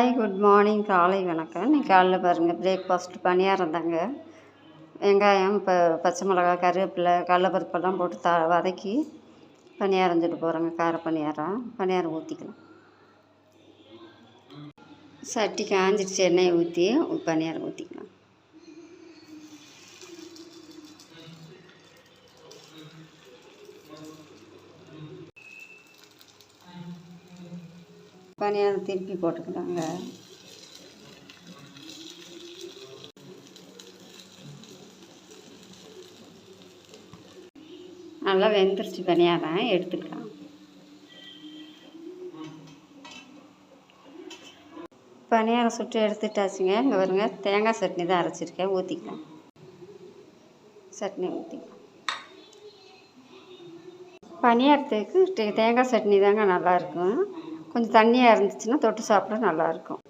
Hi good morning, காலை வணக்கம். இன்றைக்கி காலைல பாருங்கள், பிரேக்ஃபாஸ்ட் பணியாரம் தாங்க. வெங்காயம், பச்சை மிளகா, கருவேப்பிலை, கடலப்பருப்பெல்லாம் போட்டு வதக்கி பணியாரம் சுட்டு போகிறோங்க. கார பணியாரம் ஊற்றிக்கலாம். சட்டி காஞ்சிடுச்சு, எண்ணெயை ஊற்றி பணியாரம் ஊற்றிக்கலாம். பணியாரம் திருப்பி போட்டுக்கலாங்க. நல்லா வெந்துருச்சு பணியாரம், எடுத்துக்கலாம். பணியாரம் சுட்டு எடுத்துட்டாச்சுங்க. இங்கே வருங்க, தேங்காய் சட்னி தான் அரைச்சிருக்கேன், ஊற்றிக்கலாம். சட்னி ஊற்றிக்கலாம். பணியாரத்துக்கு தேங்காய் சட்னி தாங்க நல்லாயிருக்கும். கொஞ்சம் தண்ணியாக இருந்துச்சுன்னா தொட்டு சாப்பிட நல்லாயிருக்கும்.